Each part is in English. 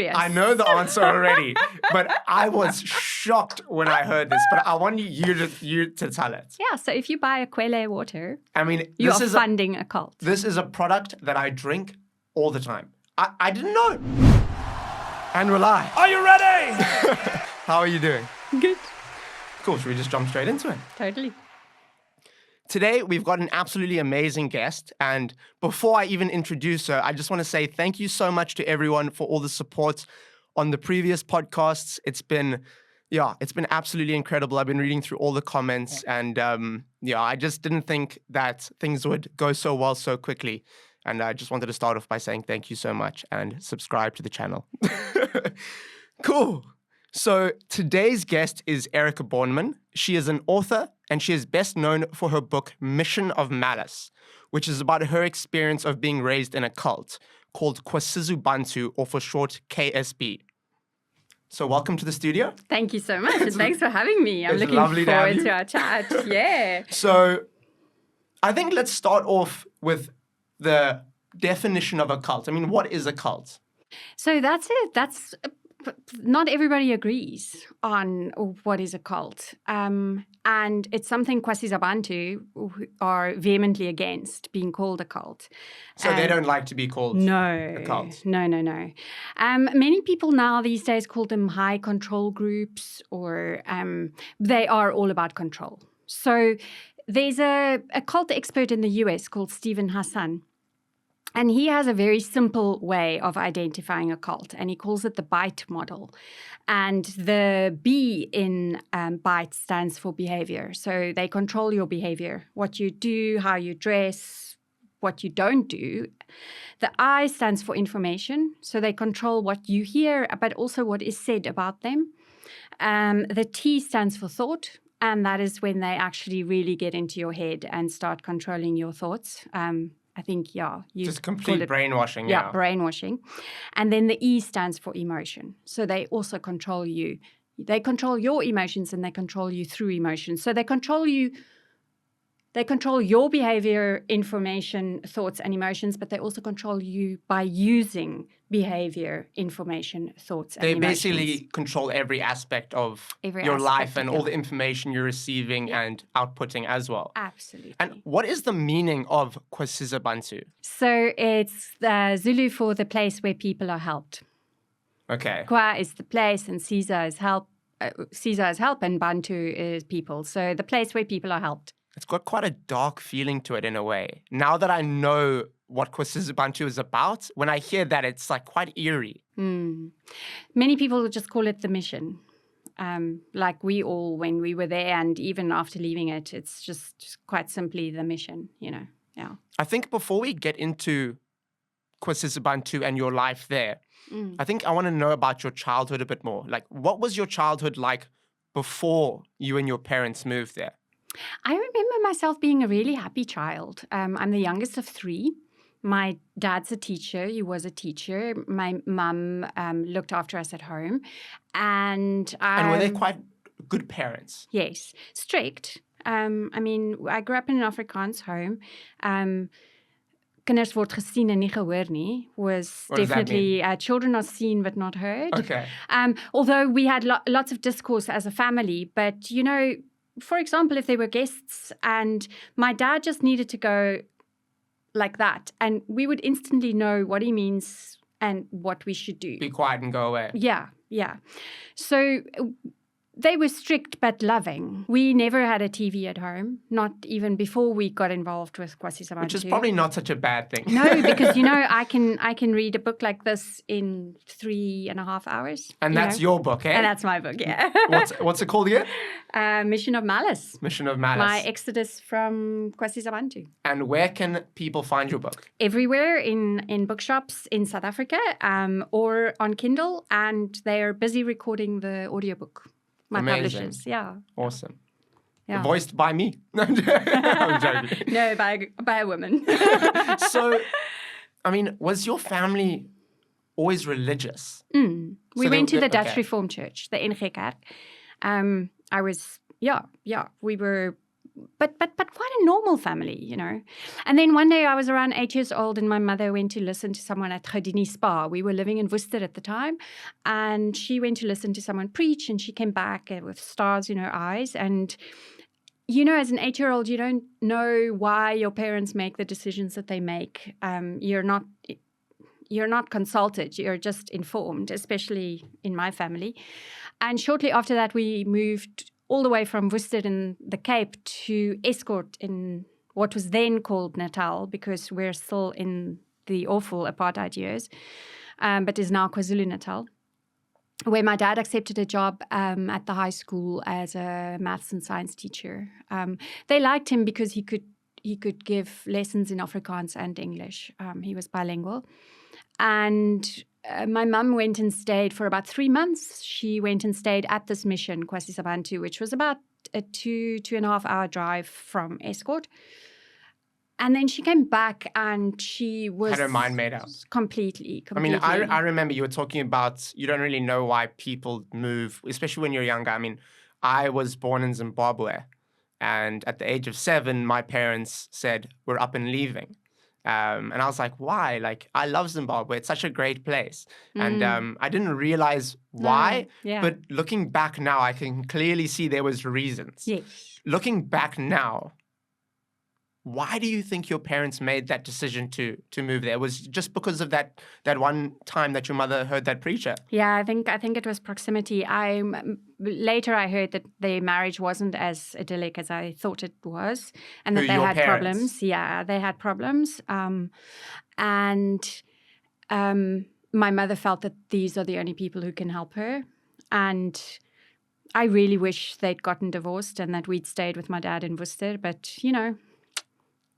I know the answer already, but I was shocked when I heard this. But I want you to tell it. Yeah, so if you buy a Kwele water, I mean, you are funding a cult. This is a product that I drink all the time. I didn't know. And we're live. Are you ready? How are you doing? Good. Cool, should we just jump straight into it? Totally. Today, we've got an absolutely amazing guest. And before I even introduce her, I just want to say thank you so much to everyone for all the support on the previous podcasts. It's been absolutely incredible. I've been reading through all the comments and I just didn't think that things would go so well so quickly. And I just wanted to start off by saying thank you so much and subscribe to the channel. Cool. So today's guest is Erika Bornman. She is an author and she is best known for her book Mission of Malice, which is about her experience of being raised in a cult called Kwasizabantu, or for short KSB. So welcome to the studio. Thank you so much and thanks for having me. I'm looking forward to our chat. Yeah. So I think let's start off with the definition of a cult. I mean, what is a cult? So that's it. Not everybody agrees on what is a cult. And it's something Kwasizabantu are vehemently against, being called a cult. So they don't like to be called a cult? No. Many people now these days call them high control groups, or they are all about control. So there's a cult expert in the US called Stephen Hassan. And he has a very simple way of identifying a cult, and he calls it the BITE model. And the B in BITE stands for behavior. So they control your behavior, what you do, how you dress, what you don't do. The I stands for information. So they control what you hear, but also what is said about them. The T stands for thought. And that is when they actually really get into your head and start controlling your thoughts. I think, you just complete brainwashing. Yeah, brainwashing. And then the E stands for emotion. So they also control you. They control your emotions and they control you through emotions. So they control you. They control your behavior, information, thoughts, and emotions, but they also control you by using behavior, information, thoughts, and emotions. They basically control every aspect of your life and all the information you're receiving and outputting as well. Absolutely. And what is the meaning of Kwasizabantu? So it's Zulu for the place where people are helped. Okay. Kwa is the place and Siza is help. Siza is help and Bantu is people. So the place where people are helped. It's got quite a dark feeling to it in a way. Now that I know what Kwasizabantu is about, when I hear that, it's like quite eerie. Many people just call it the mission. Like we all, when we were there and even after leaving it, it's just quite simply the mission, Yeah. I think before we get into Kwasizabantu and your life there, I think I want to know about your childhood a bit more. Like, what was your childhood like before you and your parents moved there? I remember myself being a really happy child. I'm the youngest of three. My dad's a teacher. He was a teacher. My mum looked after us at home. And were they quite good parents? Yes. Strict. I grew up in an Afrikaans home. Kinders word gesien en nie gehoor nie was definitely children are seen but not heard. Okay. Although we had lots of discourse as a family, but for example, if there were guests and my dad just needed to go like that, and we would instantly know what he means and what we should do. Be quiet and go away. Yeah. So they were strict but loving. We never had a TV at home, not even before we got involved with Kwasizabantu. Which is probably not such a bad thing. No, because I can read a book like this in 3.5 hours. And that's your book, eh? And that's my book, yeah. What's it called again? Mission of Malice. Mission of Malice. My exodus from Kwasizabantu. And where can people find your book? Everywhere in bookshops in South Africa, or on Kindle, and they are busy recording the audiobook. My publishers, yeah. Awesome. Yeah. Voiced by me. I'm joking. No, by a woman. So, was your family always religious? We went to the Dutch Reformed Church, the NG Kerk. but quite a normal family, you know. And then one day I was around 8 years old and my mother went to listen to someone at Gedini Spa. We were living in Worcester at the time. And she went to listen to someone preach and she came back with stars in her eyes. And, you know, as an 8-year-old, you don't know why your parents make the decisions that they make. You're not consulted. You're just informed, especially in my family. And shortly after that, we moved all the way from Worcester in the Cape to Escort in what was then called Natal, because we're still in the awful apartheid years, but is now KwaZulu-Natal, where my dad accepted a job at the high school as a maths and science teacher. They liked him because he could give lessons in Afrikaans and English. He was bilingual. And my mum went and stayed for about 3 months. She went and stayed at this mission, Kwasizabantu, which was about a 2.5 hour drive from Escort. And then she came back and she was... Had her mind made up. Completely. I mean, I remember you were talking about you don't really know why people move, especially when you're younger. I mean, I was born in Zimbabwe. And at the age of 7, my parents said, we're up and leaving. And I was like, why? Like, I love Zimbabwe. It's such a great place. And I didn't realize why. But looking back now, I can clearly see there was reasons. Yes. Looking back now, why do you think your parents made that decision to move there? Was it just because of that one time that your mother heard that preacher? Yeah, I think it was proximity. Later I heard that their marriage wasn't as idyllic as I thought it was, and that they had problems. Yeah, they had problems. And my mother felt that these are the only people who can help her. And I really wish they'd gotten divorced and that we'd stayed with my dad in Worcester. But, you know,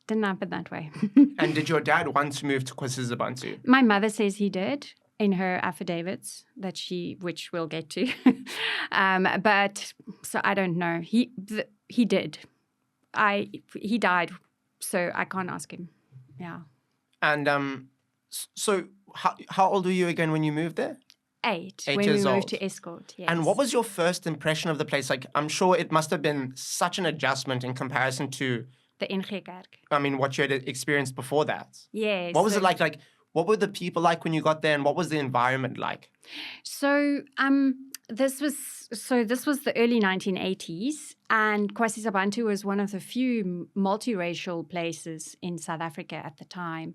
didn't happen that way. And did your dad want to move to Kwasizabantu? My mother says he did in her affidavits which we'll get to. But so I don't know. He did. He died, so I can't ask him. Yeah. And so how old were you again when you moved there? 8 when we moved old. to Escort. Yes. And what was your first impression of the place? Like, I'm sure it must have been such an adjustment in comparison to the NG Kerk. I mean, what you had experienced before that. Yes. What was it like? Like, what were the people like when you got there, and what was the environment like? So, this was the early 1980s, and Kwasizabantu was one of the few multiracial places in South Africa at the time.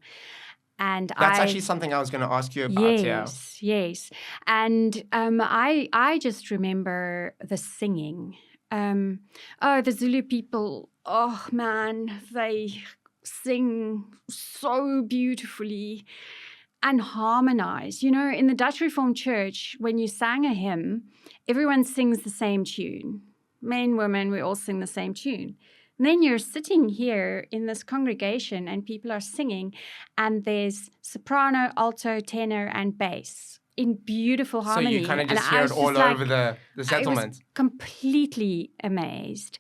And that's actually something I was going to ask you about. Yes. And I just remember the singing. The Zulu people, oh man, they sing so beautifully and harmonize. You know, in the Dutch Reformed Church, when you sang a hymn, everyone sings the same tune. Men, women, we all sing the same tune. And then you're sitting here in this congregation and people are singing, and there's soprano, alto, tenor, and bass in beautiful harmony. So you kind of just hear it all over the settlement. I was completely amazed.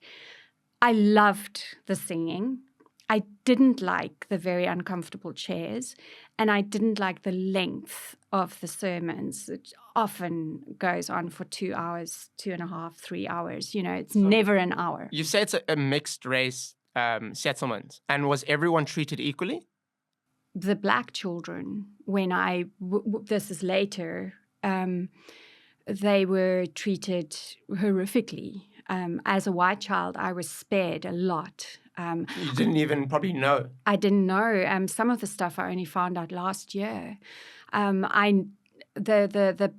I loved the singing. I didn't like the very uncomfortable chairs, and I didn't like the length of the sermons. It often goes on for 2 hours, 2.5, 3 hours. You know, it's never an hour. You say it's a mixed race settlement, and was everyone treated equally? The black children, this is later, they were treated horrifically. As a white child, I was spared a lot. You didn't even probably know. I didn't know. Some of the stuff I only found out last year. The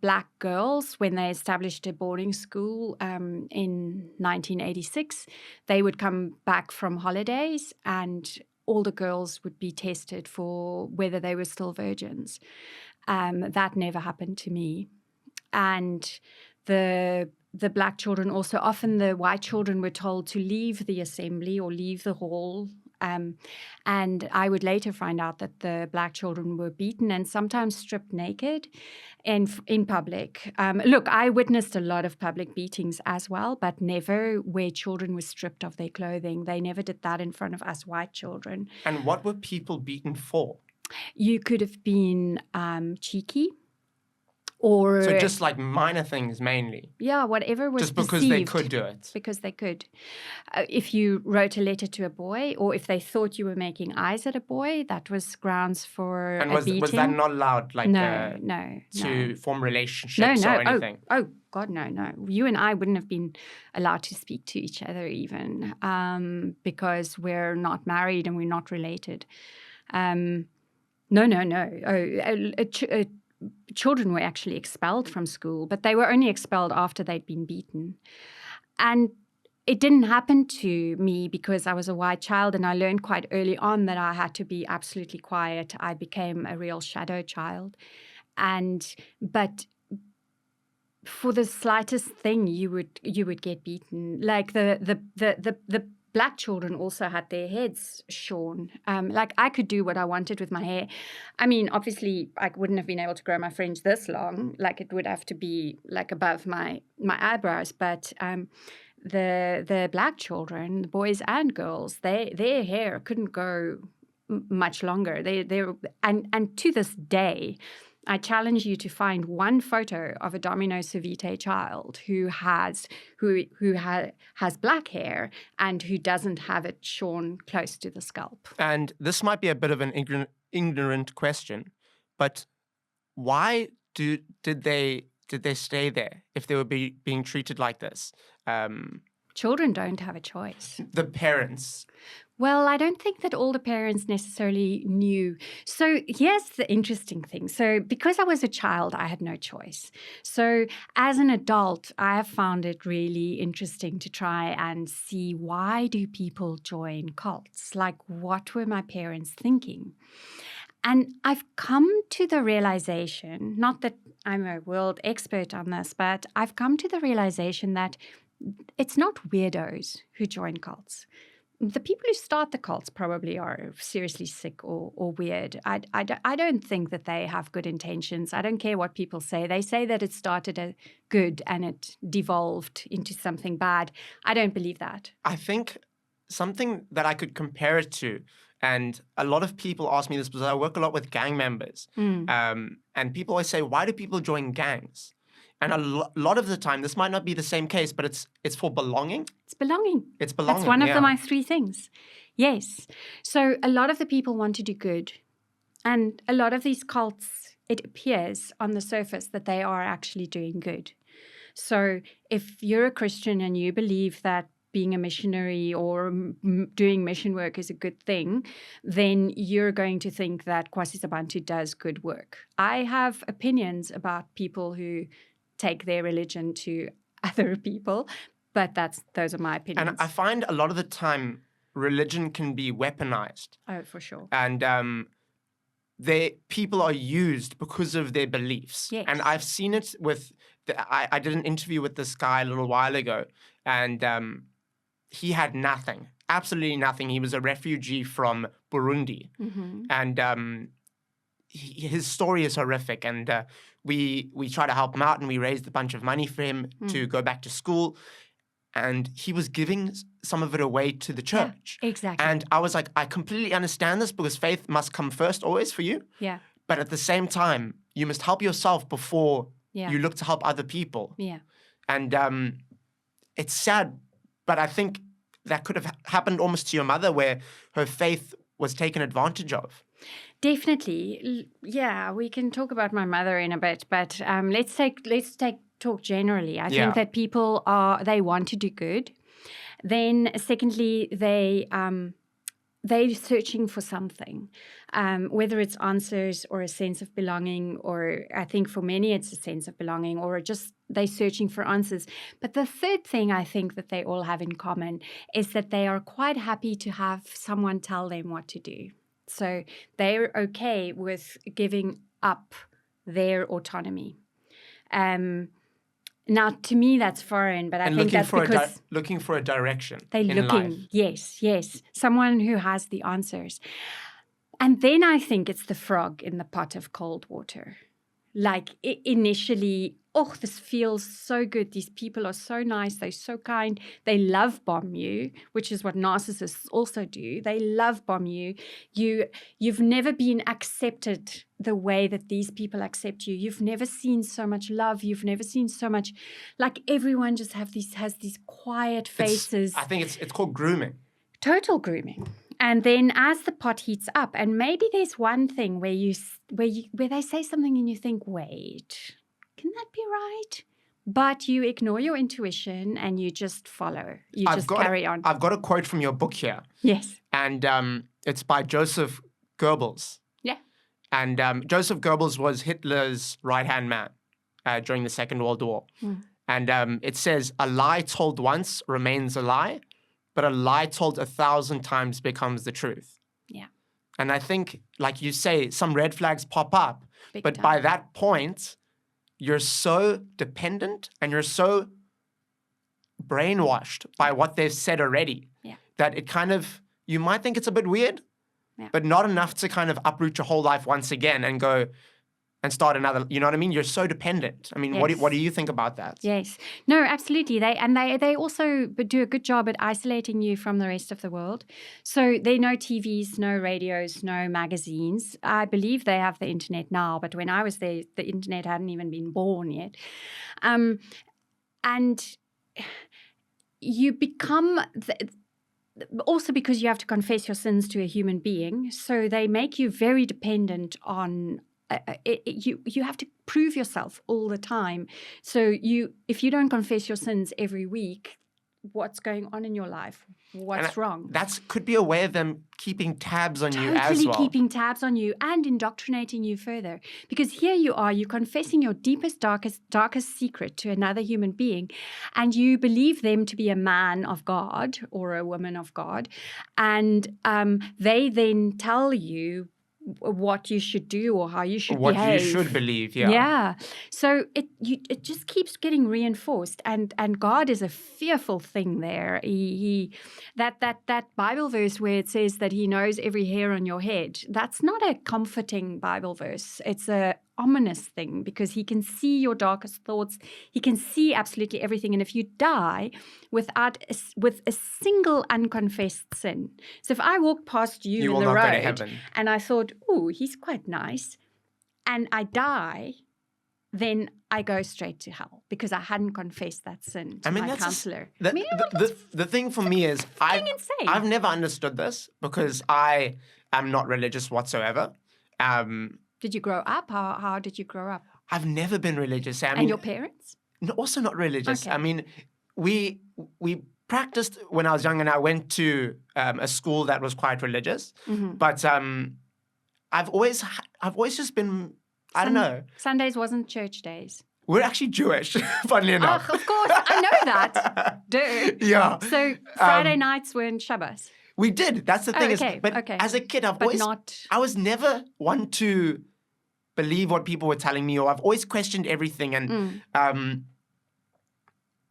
black girls, when they established a boarding school in 1986, they would come back from holidays and all the girls would be tested for whether they were still virgins. That never happened to me. And the black children also, often the white children were told to leave the assembly or leave the hall. And I would later find out that the black children were beaten and sometimes stripped naked in public. Look, I witnessed a lot of public beatings as well, but never where children were stripped of their clothing. They never did that in front of us white children. And what were people beaten for? You could have been cheeky. Or So just like minor things mainly. yeah, whatever was Just because they perceived, could do it. because they could. If you wrote a letter to a boy, or if they thought you were making eyes at a boy, that was grounds for And a beating. was that not allowed, like, No. to form relationships or anything? Oh, God, no. You and I wouldn't have been allowed to speak to each other even, because we're not married and we're not related. No. Children were actually expelled from school, but they were only expelled after they'd been beaten. And it didn't happen to me because I was a white child, and I learned quite early on that I had to be absolutely quiet. I became a real shadow child. But for the slightest thing, you would get beaten. Like the black children also had their heads shorn. Like I could do what I wanted with my hair. I mean, obviously, I wouldn't have been able to grow my fringe this long. Like it would have to be like above my eyebrows. But the black children, the boys and girls, their hair couldn't go much longer. And to this day, I challenge you to find one photo of a Domino Savite child who has black hair and who doesn't have it shorn close to the scalp. And this might be a bit of an ignorant question, but why did they stay there if they were being treated like this? Children don't have a choice. The parents. Well, I don't think that all the parents necessarily knew. So here's the interesting thing. So because I was a child, I had no choice. So as an adult, I have found it really interesting to try and see, why do people join cults? Like, what were my parents thinking? And I've come to the realization, not that I'm a world expert on this, but I've come to the realization that it's not weirdos who join cults. The people who start the cults probably are seriously sick or weird. I don't think that they have good intentions. I don't care what people say. They say that it started as good and it devolved into something bad. I don't believe that. I think something that I could compare it to, and a lot of people ask me this because I work a lot with gang members, and people always say, why do people join gangs? And a lot of the time, this might not be the same case, but it's for belonging. It's belonging. It's belonging. That's one of my three things. Yes. So a lot of the people want to do good. And a lot of these cults, it appears on the surface that they are actually doing good. So if you're a Christian and you believe that being a missionary or doing mission work is a good thing, then you're going to think that Kwasizabantu does good work. I have opinions about people who take their religion to other people, but those are my opinions. And I find a lot of the time religion can be weaponized. Oh, for sure. And people are used because of their beliefs. Yes. And I've seen it with, I did an interview with this guy a little while ago, and he had nothing, absolutely nothing. He was a refugee from Burundi. Mm-hmm. And his story is horrific, and we try to help him out, and we raised a bunch of money for him to go back to school, and he was giving some of it away to the church. Yeah, exactly. And I was like, I completely understand this, because faith must come first always for you. Yeah. But at the same time, you must help yourself before you look to help other people. Yeah. And it's sad, but I think that could have happened almost to your mother, where her faith was taken advantage of. Definitely. Yeah, we can talk about my mother in a bit, but let's talk generally. I think that people they want to do good. Then secondly, they're searching for something, whether it's answers or a sense of belonging, or I think for many it's a sense of belonging, or just they're searching for answers. But the third thing I think that they all have in common is that they are quite happy to have someone tell them what to do. So they're okay with giving up their autonomy. Now, to me, that's foreign, but I think that's because looking for a direction. They're looking, life. Yes, someone who has the answers. And then I think it's the frog in the pot of cold water. Like initially, oh, this feels so good. These people are so nice. They're so kind. They love bomb you, which is what narcissists also do. They love bomb you. You've never been accepted the way that these people accept you. You've never seen so much love. You've never seen so much, like everyone just has these quiet faces. I think it's called grooming. Total grooming. And then as the pot heats up, and maybe there's one thing where they say something and you think, wait, can that be right? But you ignore your intuition and you just follow. You just carry on. I've got a quote from your book here. Yes. And it's by Joseph Goebbels. Yeah. And Joseph Goebbels was Hitler's right-hand man during the Second World War. And it says, a lie told once remains a lie, but a lie told 1,000 times becomes the truth. Yeah. And I think, like you say, some red flags pop up. Big but time. by that point, you're so dependent and you're so brainwashed by what they've said already that it kind of, you might think it's a bit weird, but not enough to kind of uproot your whole life once again and go and start another, you know what I mean? You're so dependent. I mean, Yes. what do you think about that? Yes. No, absolutely. They also do a good job at isolating you from the rest of the world. So there are no TVs, no radios, no magazines. I believe they have the internet now, but when I was there, the internet hadn't even been born yet. And you become... also because you have to confess your sins to a human being. So they make you very dependent on... you have to prove yourself all the time. So if you don't confess your sins every week, what's going on in your life? What's wrong? That could be a way of them keeping tabs on you as well. Totally keeping tabs on you and indoctrinating you further. Because here you are, you're confessing your deepest, darkest secret to another human being, and you believe them to be a man of God or a woman of God, and they then tell you what you should do or how you should behave. What you should believe, yeah. Yeah. So it just keeps getting reinforced, and God is a fearful thing there. That Bible verse where it says that He knows every hair on your head, that's not a comforting Bible verse. It's a ominous thing because He can see your darkest thoughts. He can see absolutely everything. And if you die with a single unconfessed sin, so if I walk past you in the road and I thought, oh, he's quite nice, and I die, then I go straight to hell because I hadn't confessed that sin to my counselor. The thing for me is insane. I've never understood this because I am not religious whatsoever. Did you grow up? How did you grow up? I've never been religious. I mean, and your parents? Also not religious. Okay. I mean, we practiced when I was young, and I went to a school that was quite religious. Mm-hmm. But I've always just been, I don't know. Sundays wasn't church days. We're actually Jewish, funnily enough. Oh, of course. I know that. Duh. Yeah. So Friday nights weren't Shabbos. We did. That's the thing. Okay. But as a kid, I was never one to believe what people were telling me, or I've always questioned everything. And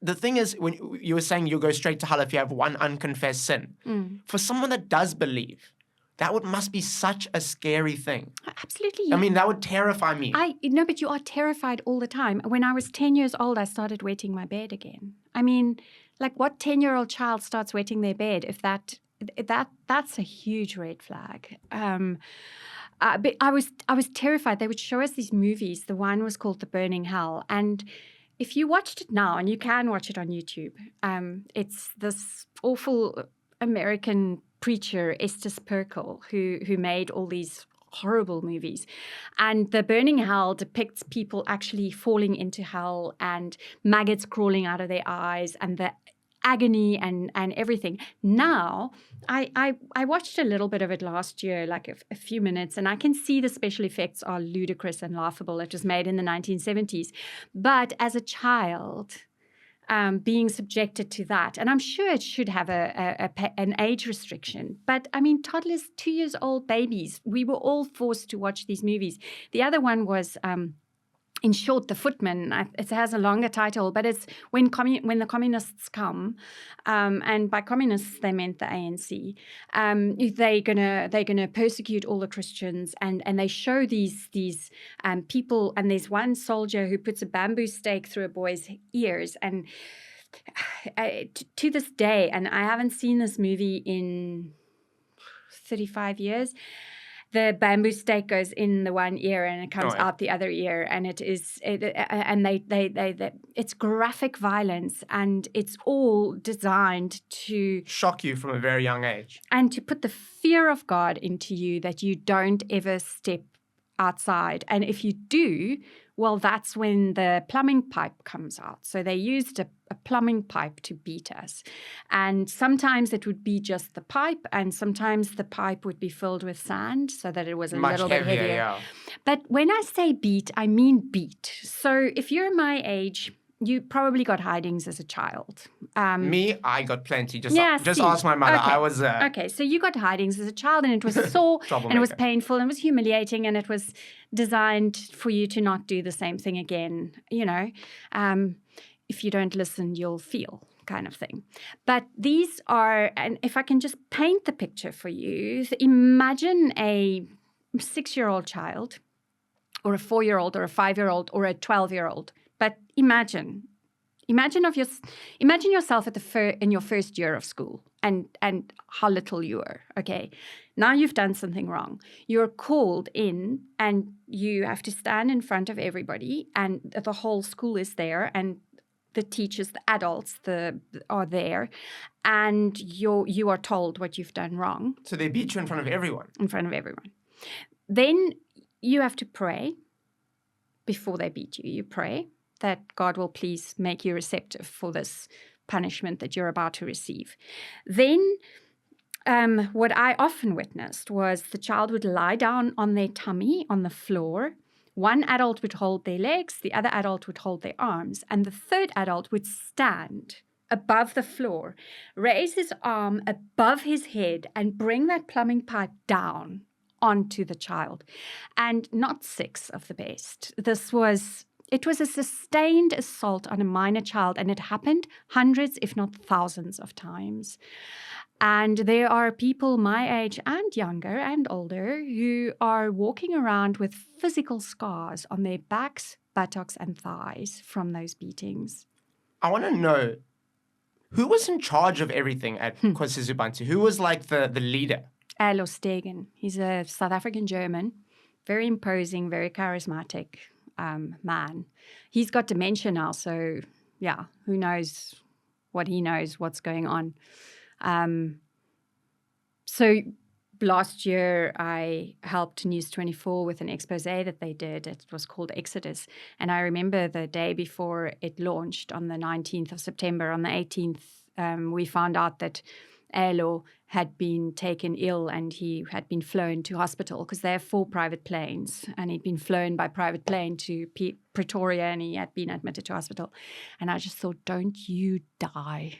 the thing is, when you were saying you'll go straight to hell if you have one unconfessed sin, for someone that does believe, that must be such a scary thing. Absolutely. Yeah. I mean, that would terrify me. No, but you are terrified all the time. When I was 10 years old, I started wetting my bed again. I mean, like what 10-year-old child starts wetting their bed if that's a huge red flag. But I was terrified. They would show us these movies. The one was called The Burning Hell. And if you watched it now, and you can watch it on YouTube, it's this awful American preacher, Estes Perkel, who made all these horrible movies. And The Burning Hell depicts people actually falling into hell and maggots crawling out of their eyes and the agony and everything. Now, I watched a little bit of it last year, like a few minutes, and I can see the special effects are ludicrous and laughable. It was made in the 1970s. But as a child, being subjected to that, and I'm sure it should have an age restriction. But, I mean, toddlers, 2 years old babies, we were all forced to watch these movies. The other one was... in short, the footmen. It has a longer title, but it's when the communists come, and by communists they meant the ANC. They're gonna persecute all the Christians, and they show these people, and there's one soldier who puts a bamboo stake through a boy's ears, and to this day, and I haven't seen this movie in 35 years. The bamboo stake goes in the one ear and it comes out the other ear, and it's graphic violence, and it's all designed to shock you from a very young age and to put the fear of God into you that you don't ever step outside, and if you do, well, that's when the plumbing pipe comes out. So they used a plumbing pipe to beat us. And sometimes it would be just the pipe, and sometimes the pipe would be filled with sand so that it was a little bit heavier. Yeah. But when I say beat, I mean beat. So if you're my age, you probably got hidings as a child. Me, I got plenty. Just ask my mother. Okay. I was... Okay, so you got hidings as a child, and it was sore, and it was painful, and it was humiliating, and it was designed for you to not do the same thing again, if you don't listen, you'll feel kind of thing. But these are, and if I can just paint the picture for you, imagine a 6-year-old child, or a 4-year-old, or a 5-year-old, or a 12-year-old. But imagine yourself in your first year of school, and how little you were. Okay, now you've done something wrong. You're called in, and you have to stand in front of everybody, and the whole school is there, and the teachers, the adults, are there, and you are told what you've done wrong. So they beat you in front of everyone. In front of everyone. Then you have to pray before they beat you. You pray that God will please make you receptive for this punishment that you're about to receive. Then what I often witnessed was the child would lie down on their tummy on the floor. One adult would hold their legs, the other adult would hold their arms, and the third adult would stand above the floor, raise his arm above his head, and bring that plumbing pipe down onto the child. And not 6 of the best. It was a sustained assault on a minor child, and it happened hundreds, if not thousands of times. And there are people my age and younger and older who are walking around with physical scars on their backs, buttocks, and thighs from those beatings. I want to know, who was in charge of everything at Kwasizabantu? Who was like the leader? Erika Bornman. He's a South African German, very imposing, very charismatic man. He's got dementia now, so yeah, who knows what he knows, what's going on. So last year I helped News 24 with an expose that they did. It was called Exodus. And I remember the day before it launched on the 19th of September. On the 18th, we found out that Erika had been taken ill, and he had been flown to hospital because they have 4 private planes, and he'd been flown by private plane to Pretoria, and he had been admitted to hospital. And I just thought, don't you die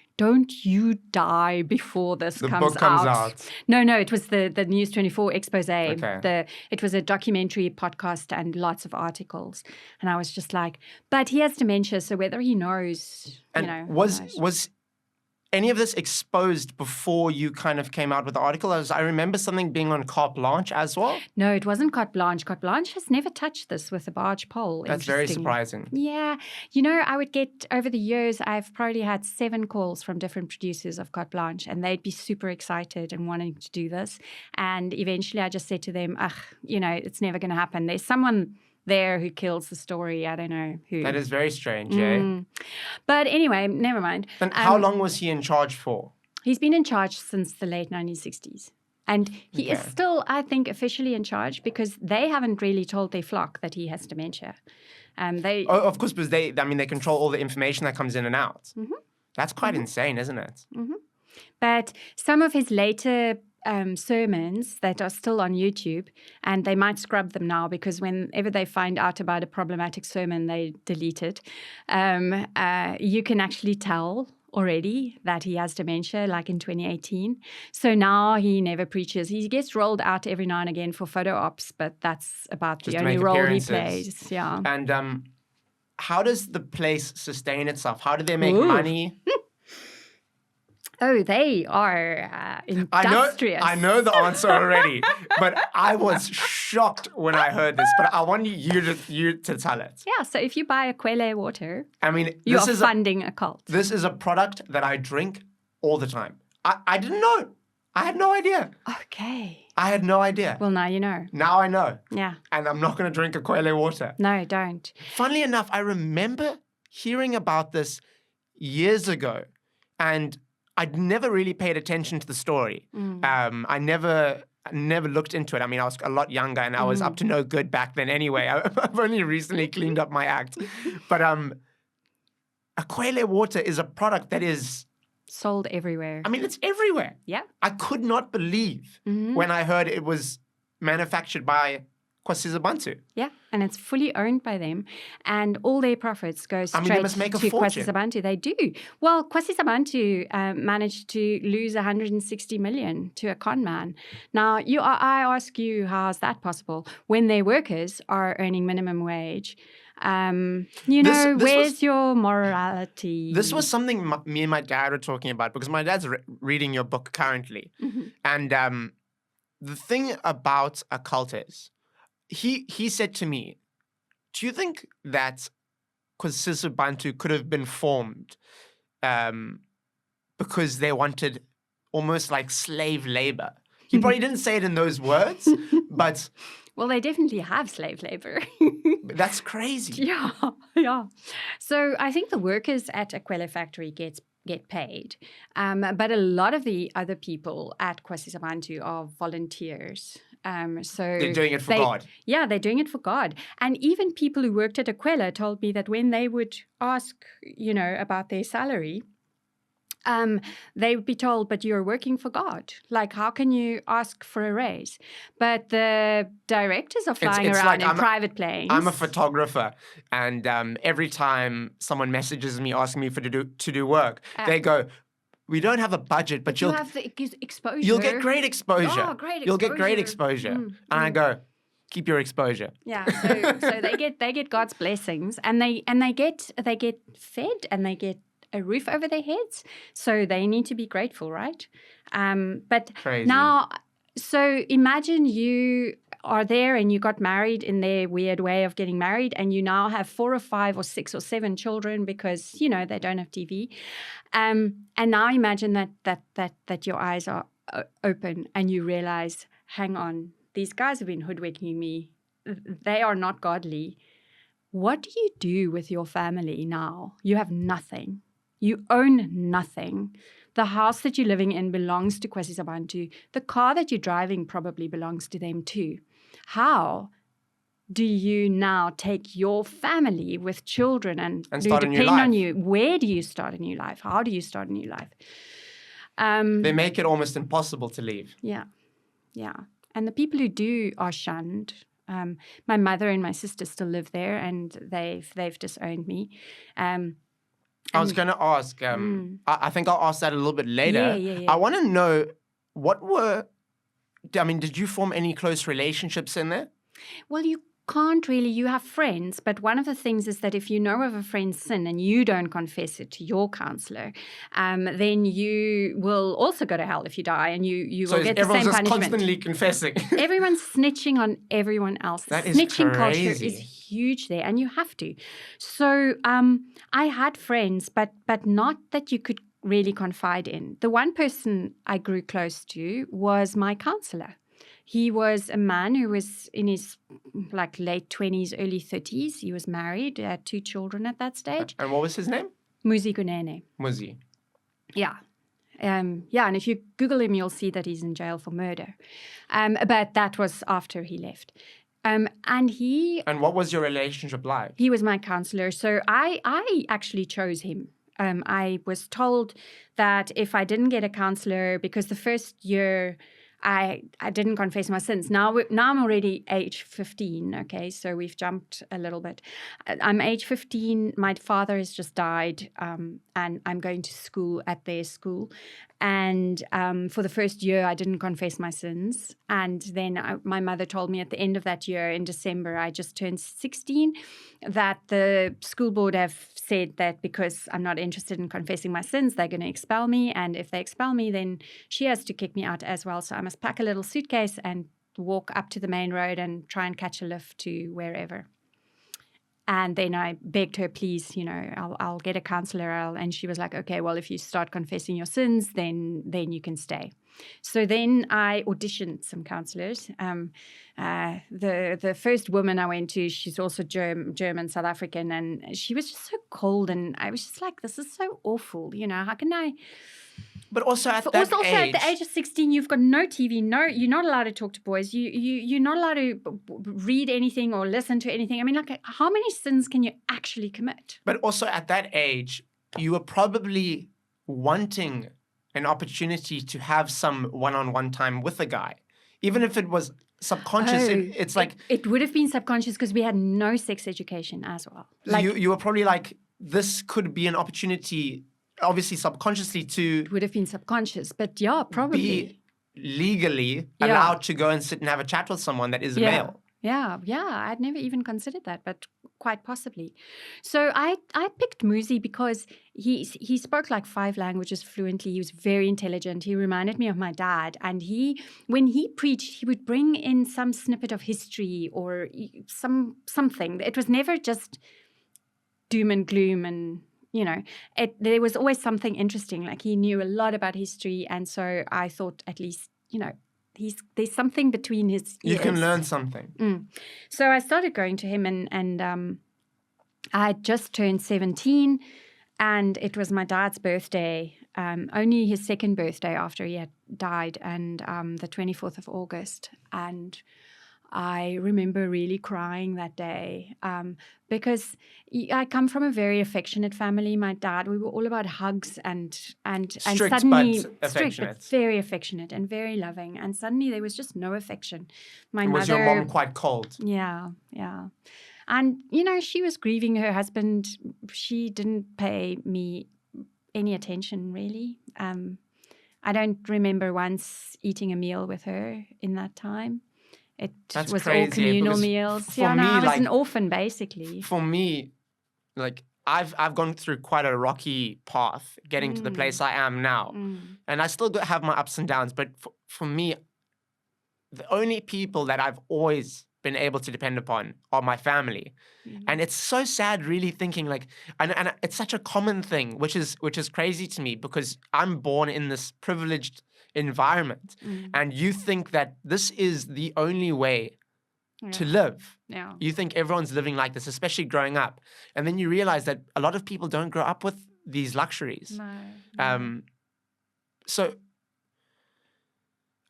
before this comes out. The book comes out. No, it was the News 24 expose. Okay. It was a documentary, podcast, and lots of articles. And I was just like, but he has dementia, so whether he knows, and was any of this exposed before you kind of came out with the article? I remember something being on Carte Blanche as well. No, it wasn't Carte Blanche. Carte Blanche has never touched this with a barge pole. That's very surprising. Yeah. I would get, over the years, I've probably had 7 calls from different producers of Carte Blanche, and they'd be super excited and wanting to do this. And eventually I just said to them, it's never going to happen. There's someone there who kills the story. I don't know who. That is very strange, eh? But anyway, never mind. Then how long was he in charge for? He's been in charge since the late 1960s. And he is still, I think, officially in charge because they haven't really told their flock that he has dementia. Of course, because they control all the information that comes in and out. Mm-hmm. That's quite insane, isn't it? Mm-hmm. But some of his later sermons that are still on YouTube, and they might scrub them now because whenever they find out about a problematic sermon, they delete it. You can actually tell already that he has dementia, like in 2018. So now he never preaches. He gets rolled out every now and again for photo ops, but that's about the only role he plays. Yeah. And how does the place sustain itself? How do they make Ooh. money? Oh, they are industrious. I know the answer already, but I was shocked when I heard this. But I want you to tell it. Yeah, so if you buy a Kwele water, I mean, you are funding a cult. This is a product that I drink all the time. I didn't know. I had no idea. Okay. I had no idea. Well, now you know. Now I know. Yeah. And I'm not going to drink a Kwele water. No, don't. Funnily enough, I remember hearing about this years ago, and I'd never really paid attention to the story. I never looked into it. I mean, I was a lot younger, and I was up to no good back then anyway. I've only recently cleaned up my act. But a Kwele water is a product that is sold everywhere. I mean, it's everywhere. Yeah. I could not believe when I heard it was manufactured by Kwasizabantu. Yeah, and it's fully owned by them, and all their profits go straight they must make a to fortune. Kwasizabantu. They do. Well, Kwasizabantu managed to lose 160 million to a con man. Now, I ask you, how is that possible when their workers are earning minimum wage? Where's your morality? This was something me and my dad were talking about, because my dad's reading your book currently. And the thing about a cult is, he said to me, do you think that Kwasizabantu could have been formed because they wanted almost like slave labor? He probably didn't say it in those words, but... Well, they definitely have slave labor. That's crazy. Yeah. So I think the workers at a Kwele factory get paid. But a lot of the other people at Kwasizabantu are volunteers. So they're doing it for God. Yeah, they're doing it for God. And even people who worked at Kwele told me that when they would ask, about their salary, they would be told, but you're working for God. Like, how can you ask for a raise? But the directors are flying around in private planes. I'm a photographer, and every time someone messages me asking me to do work, they go, we don't have a budget, but you'll have the exposure. You'll get great exposure. Oh, great exposure. You'll get great exposure. And I go, keep your exposure. Yeah. So they get God's blessings, and they get fed, and they get a roof over their heads. So they need to be grateful, right? But crazy. Now, so imagine you are there and you got married in their weird way of getting married, and you now have 4 or 5 or 6 or 7 children because, they don't have TV. And now imagine that your eyes are open and you realize, hang on, these guys have been hoodwinking me. They are not godly. What do you do with your family now? You have nothing. You own nothing. The house that you're living in belongs to Kwasizabantu. The car that you're driving probably belongs to them too. How do you now take your family with children and start a new life? On you? Where do you start a new life? How do you start a new life? They make it almost impossible to leave. Yeah. And the people who do are shunned. My mother and my sister still live there, and they've disowned me. I was going to ask, I think I'll ask that a little bit later. Yeah. I want to know, did you form any close relationships in there? Well, you can't really. You have friends, but one of the things is that if you know of a friend's sin and you don't confess it to your counselor, then you will also go to hell if you die, and you will get the same punishment. So everyone's just constantly confessing. Everyone's snitching on everyone else. That is snitching crazy. Culture is huge there, and you have to. So I had friends, but not that you could really confide in. The one person I grew close to was my counselor. He was a man who was in his late 20s, early 30s. He was married, had 2 children at that stage. And what was his name? Muzi Gunene. Muzi. Yeah. And if you Google him, you'll see that he's in jail for murder. But that was after he left. And what was your relationship like? He was my counselor. So I actually chose him. I was told that if I didn't get a counselor, because the first year I didn't confess my sins. Now I'm already age 15, okay? So we've jumped a little bit. I'm age 15. My father has just died, and I'm going to school at their school. And for the first year, I didn't confess my sins. And then my mother told me at the end of that year, in December, I just turned 16, that the school board have said that because I'm not interested in confessing my sins, they're going to expel me. And if they expel me, then she has to kick me out as well. So I must pack a little suitcase and walk up to the main road and try and catch a lift to wherever. And then I begged her, please, I'll get a counselor. And she was like, okay, well, if you start confessing your sins, then you can stay. So then I auditioned some counselors. The first woman I went to, she's also German, South African, and she was just so cold. And I was just like, this is so awful. How can I... But also at that age, at the age of 16, you've got no TV. No, you're not allowed to talk to boys. You're not allowed to read anything or listen to anything. I mean, like, how many sins can you actually commit? But also at that age, you were probably wanting an opportunity to have some one-on-one time with a guy, even if it was subconscious. It's like it would have been subconscious because we had no sex education as well. Like you were probably like, this could be an opportunity. Obviously, subconsciously it would have been subconscious, but yeah, probably be legally allowed to go and sit and have a chat with someone that is a male. Yeah. I'd never even considered that, but quite possibly. So I picked Muzi because he spoke like 5 languages fluently. He was very intelligent. He reminded me of my dad. And when he preached, he would bring in some snippet of history or something. It was never just doom and gloom and... there was always something interesting. Like he knew a lot about history. And so I thought at least, there's something between his ears. You can learn something. So I started going to him and I had just turned 17 and it was my dad's birthday, only his second birthday after he had died, and the 24th of August. And I remember really crying that day because I come from a very affectionate family. My dad, we were all about hugs and strict, suddenly but affectionate. Strict, but very affectionate and very loving. And suddenly there was just no affection. Was your mom quite cold? Yeah. And, she was grieving her husband. She didn't pay me any attention, really. I don't remember once eating a meal with her in that time. That's was crazy, all communal meals. I was an orphan, basically. For me, like, I've gone through quite a rocky path getting to the place I am now. And I still have my ups and downs. But for me, the only people that I've always been able to depend upon are my family. And it's so sad really thinking like, and it's such a common thing, which is crazy to me because I'm born in this privileged environment and you think that this is the only way to live. You think everyone's living like this, especially growing up. And then you realize that a lot of people don't grow up with these luxuries. So,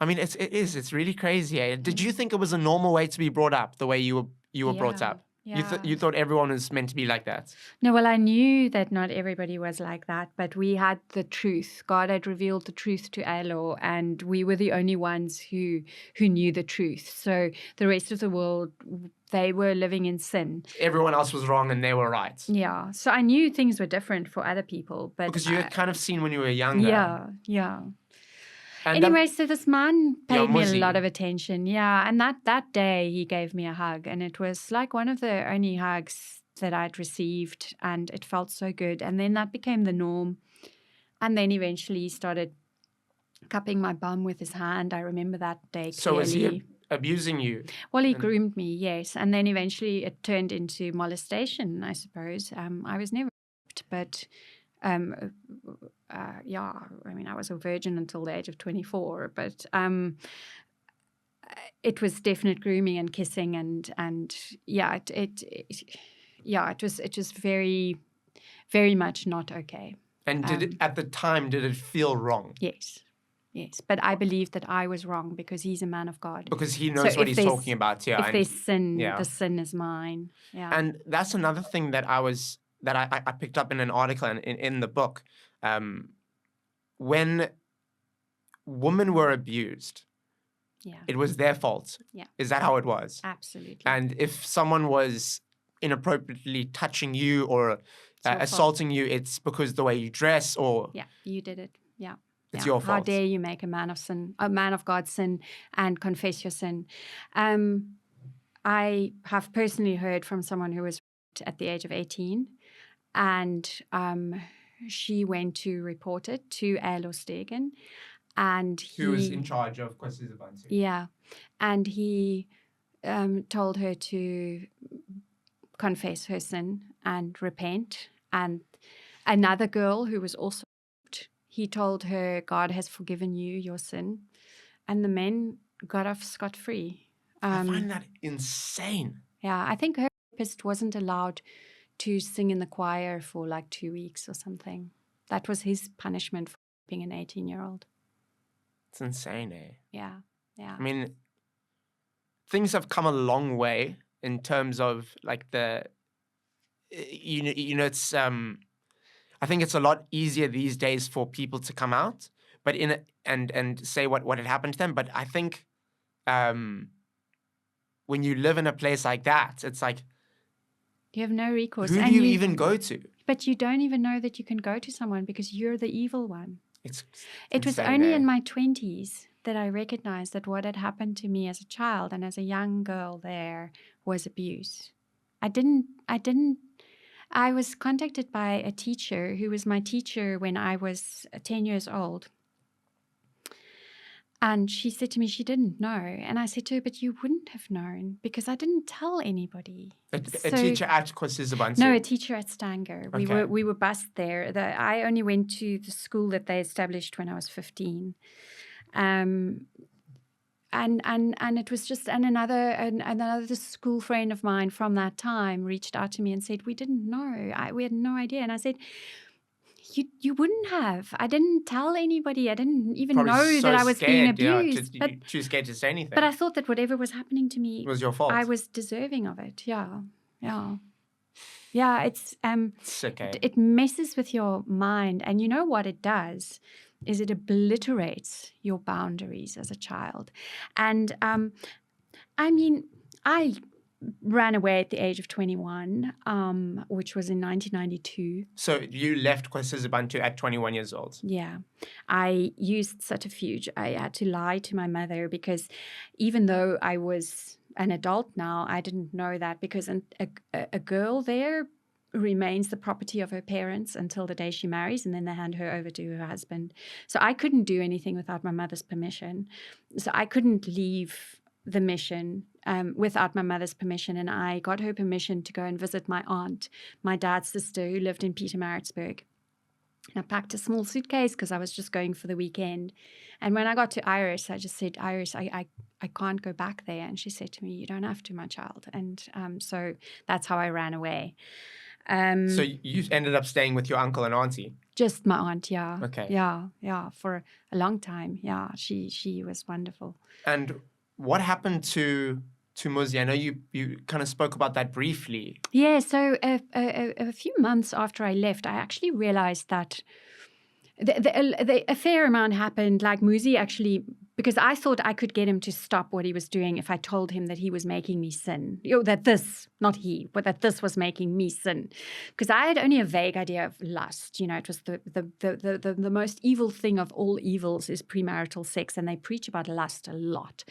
I mean, it's really crazy. Eh? Did you think it was a normal way to be brought up, the way you were brought up? You thought everyone was meant to be like that? No, well, I knew that not everybody was like that, but we had the truth. God had revealed the truth to Alo, and we were the only ones who knew the truth. So the rest of the world, they were living in sin. Everyone else was wrong and they were right. Yeah. So I knew things were different for other people. But because you had kind of seen when you were younger. Yeah. And anyway, so this man paid me a lot of attention. Yeah. And that day he gave me a hug. And it was like one of the only hugs that I'd received. And it felt so good. And then that became the norm. And then eventually he started cupping my bum with his hand. I remember that day clearly. So was he abusing you? Well, he groomed me, yes. And then eventually it turned into molestation, I suppose. I was never raped, but... I mean, I was a virgin until the age of 24, but it was definite grooming and kissing, and it was very, very much not okay. And at the time, did it feel wrong? Yes, but I believe that I was wrong because he's a man of God. Because he knows what he's talking about. Yeah. If there's sin, the sin is mine. Yeah. And that's another thing that I picked up in an article and in the book. When women were abused, it was their fault. Yeah. Is that how it was? Absolutely. And if someone was inappropriately touching you or assaulting you, it's because the way you dress or... Yeah, you did it. Yeah. It's your fault. How dare you make a man of God sin and confess your sin? I have personally heard from someone who was raped at the age of 18, and she went to report it to Alo Stegen, and Who was in charge of Kwasizabantu. Yeah, and he told her to confess her sin and repent. And another girl who was also raped, he told her, God has forgiven you your sin. And the men got off scot-free. I find that insane. Yeah, I think her rapist wasn't allowed to sing in the choir for like 2 weeks or something. That was his punishment for being an 18-year-old. It's insane, eh? Yeah, yeah. I mean, things have come a long way in terms of like it's I think it's a lot easier these days for people to come out, but and say what had happened to them. But I think when you live in a place like that, it's like you have no recourse. Who do you even go to? But you don't even know that you can go to someone because you're the evil one. It was insane, only eh? in my 20s that I recognized that what had happened to me as a child and as a young girl there was abuse. I was contacted by a teacher who was my teacher when I was 10 years old. And she said to me she didn't know. And I said to her, but you wouldn't have known because I didn't tell anybody. A teacher at Kwasizabantu? No, a teacher at Stanger. Okay. We were bused there. I only went to the school that they established when I was 15. And it was just, and another school friend of mine from that time reached out to me and said, we didn't know. We had no idea. And I said, you wouldn't have. I didn't tell anybody. I didn't even know that I was being abused. Yeah, too scared to say anything. But I thought that whatever was happening to me was your fault. I was deserving of it. Yeah. It's sick, eh? It messes with your mind, and you know what it does is it obliterates your boundaries as a child. And I mean, I ran away at the age of 21, which was in 1992. So you left Kwasizabantu at 21 years old? Yeah. I used subterfuge. I had to lie to my mother because even though I was an adult now, I didn't know that because a girl there remains the property of her parents until the day she marries, and then they hand her over to her husband. So I couldn't do anything without my mother's permission. So I couldn't leave the mission without my mother's permission, and I got her permission to go and visit my aunt, my dad's sister, who lived in Pietermaritzburg. And I packed a small suitcase because I was just going for the weekend. And when I got to Iris, I just said, Iris, I can't go back there. And she said to me, you don't have to, my child. And so that's how I ran away. So you ended up staying with your uncle and auntie? Just my aunt, yeah. Okay. Yeah, for a long time. Yeah, she was wonderful. And what happened to Muzi? I know you kind of spoke about that briefly. Yeah, so a few months after I left, I actually realized that a fair amount happened. Like Muzi actually, because I thought I could get him to stop what he was doing if I told him that he was making me sin. That this was making me sin. Because I had only a vague idea of lust. It was the most evil thing of all evils is premarital sex, and they preach about lust a lot.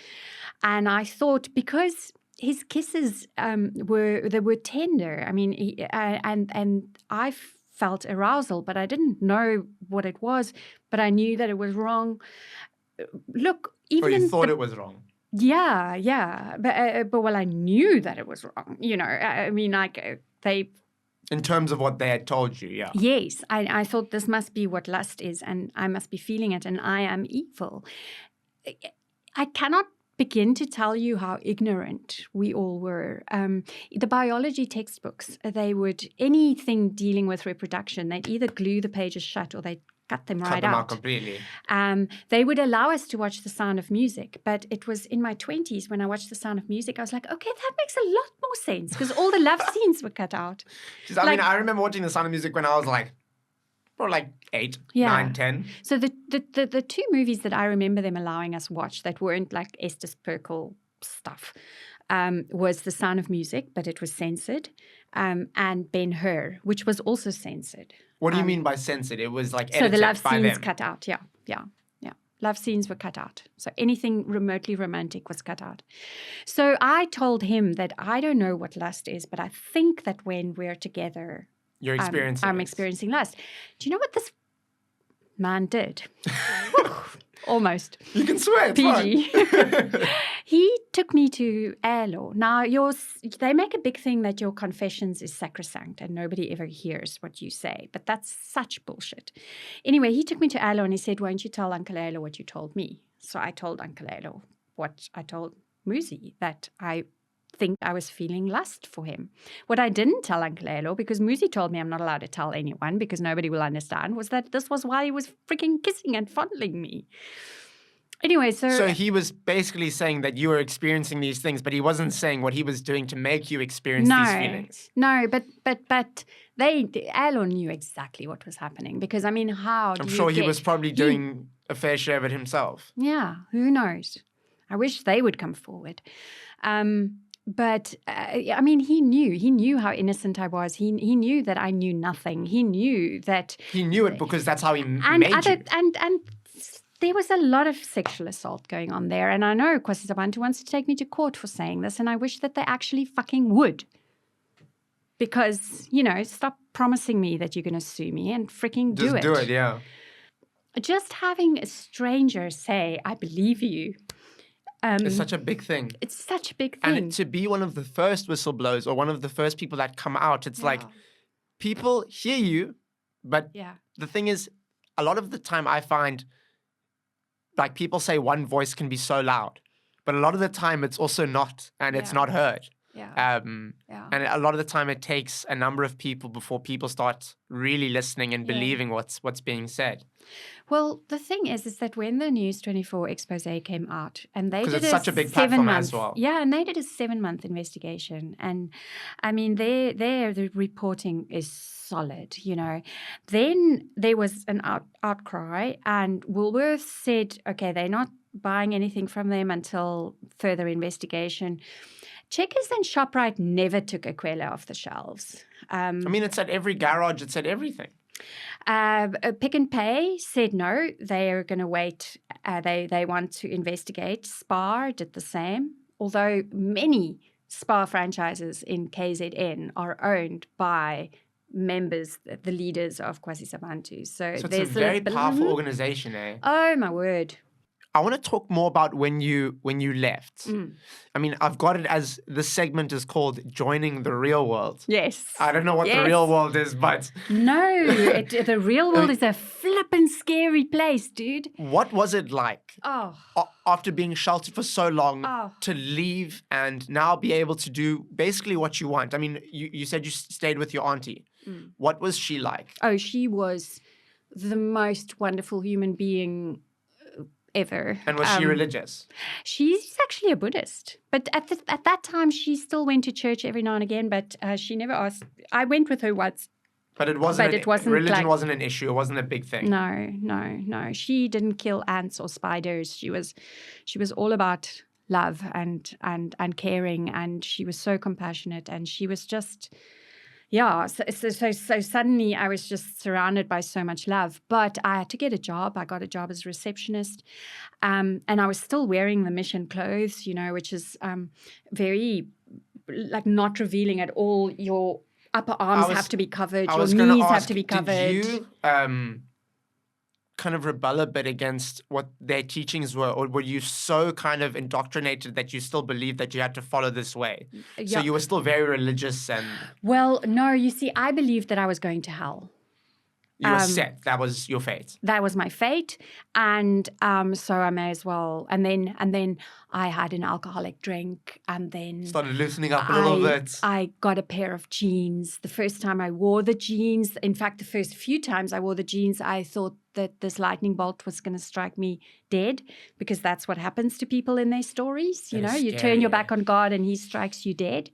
And I thought because his kisses were tender. I mean, and I felt arousal, but I didn't know what it was. But I knew that it was wrong. Look, even you thought it was wrong. Yeah, but I knew that it was wrong. I mean, like they. In terms of what they had told you, yeah. Yes, I thought this must be what lust is, and I must be feeling it, and I am evil. I cannot begin to tell you how ignorant we all were. The biology textbooks, anything dealing with reproduction, they'd either glue the pages shut or they'd cut them out completely. They would allow us to watch The Sound of Music, but it was in my 20s when I watched The Sound of Music, I was like, okay, that makes a lot more sense because all the love scenes were cut out. I remember watching The Sound of Music when I was probably 8, 9, 10. So the two movies that I remember them allowing us watch that weren't like Estes Perkel stuff was The Sound of Music, but it was censored. and Ben-Hur, which was also censored. What do you mean by censored? It was like So edited the love by scenes them. cut out. Yeah. Love scenes were cut out. So anything remotely romantic was cut out. So I told him that I don't know what lust is, but I think that when we're together, You're experiencing I'm it. experiencing lust. Do you know what this man did? Almost. You can swear, it's PG. fine. He took me to air law. Now, they make a big thing that your confessions is sacrosanct and nobody ever hears what you say. But that's such bullshit. Anyway, he took me to air law and he said, won't you tell Uncle Elo what you told me? So I told Uncle Elo what I told Muzi, that I think I was feeling lust for him. What I didn't tell Uncle Elo, because Muzi told me I'm not allowed to tell anyone because nobody will understand, was that this was why he was freaking kissing and fondling me. Anyway, So he was basically saying that you were experiencing these things, but he wasn't saying what he was doing to make you experience these feelings. No, but Elo knew exactly what was happening because, I mean, I'm sure he was probably doing a fair share of it himself. Yeah, who knows? I wish they would come forward. But I mean, he knew how innocent I was. He knew that I knew nothing. He knew that. He knew it because that's how he made you. And there was a lot of sexual assault going on there. And I know Kwasizabantu wants to take me to court for saying this. And I wish that they actually fucking would. Because, stop promising me that you're going to sue me and freaking do it. Just do it, yeah. Just having a stranger say, I believe you. It's such a big thing. It's such a big thing. And to be one of the first whistleblowers or one of the first people that come out, it's like people hear you, but the thing is, a lot of the time I find like people say one voice can be so loud, but a lot of the time it's also not, and it's not heard. And a lot of the time it takes a number of people before people start really listening and believing what's being said. Well, the thing is that when the News 24 expose came out, and they did it's such a big platform as well. Yeah, and they did a 7-month investigation, and I mean, the reporting is solid. Then there was an outcry, and Woolworths said, okay, they're not buying anything from them until further investigation. Checkers and ShopRite never took Aquila off the shelves. I mean, it's at every garage. It's at everything. Pick and Pay said no, they are going to wait. They want to investigate. Spar did the same, although many Spar franchises in KZN are owned by members, the leaders of Kwasizabantu. So it's a very powerful organization, eh? Oh, my word. I want to talk more about when you left. I mean, I've got it as this segment is called Joining the Real World. Yes. I don't know what the real world is, but... No, the real world is a flippin' scary place, dude. What was it like after being sheltered for so long to leave and now be able to do basically what you want? I mean, you said you stayed with your auntie. What was she like? Oh, she was the most wonderful human being ever. And was she religious? She's actually a Buddhist. But at that time, she still went to church every now and again, but she never asked. I went with her once. But religion wasn't an issue. It wasn't a big thing. No. She didn't kill ants or spiders. She was all about love and caring, and she was so compassionate, and she was just... Yeah, so suddenly I was just surrounded by so much love. But I had to get a job. I got a job as a receptionist. And I was still wearing the mission clothes, which is very, like, not revealing at all. Your upper arms have to be covered. Your knees have to be covered. Did you kind of rebel a bit against what their teachings were? Or were you so kind of indoctrinated that you still believed that you had to follow this way? Yeah. So you were still very religious and... Well, no, you see, I believed that I was going to hell. You were set. That was your fate. That was my fate. And so I may as well. And then I had an alcoholic drink, and then... Started loosening up a little bit. I got a pair of jeans. The first time I wore the jeans, in fact, the first few times I wore the jeans, I thought that this lightning bolt was going to strike me dead, because that's what happens to people in their stories. You turn your back on God and he strikes you dead.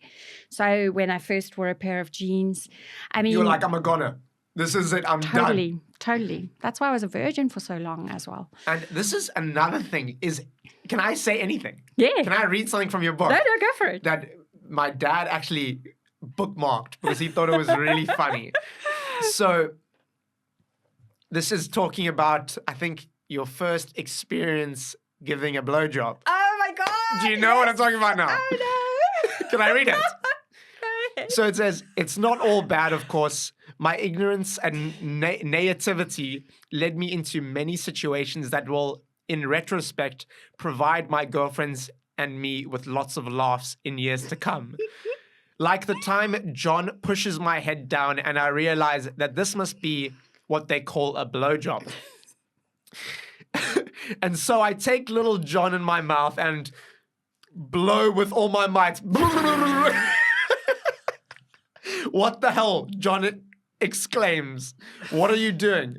So when I first wore a pair of jeans, I mean... You were like, I'm a goner. This is it. I'm done. Totally. That's why I was a virgin for so long as well. And this is another thing is, can I say anything? Yeah. Can I read something from your book? No, go for it. That my dad actually bookmarked because he thought it was really funny. So this is talking about, I think, your first experience giving a blowjob. Oh my God! Do you know what I'm talking about now? Oh no! Can I read it? So it says, it's not all bad, of course. My ignorance and naivety led me into many situations that will, in retrospect, provide my girlfriends and me with lots of laughs in years to come. Like the time John pushes my head down and I realize that this must be what they call a blowjob. And so I take little John in my mouth and blow with all my might. What the hell? John exclaims. What are you doing?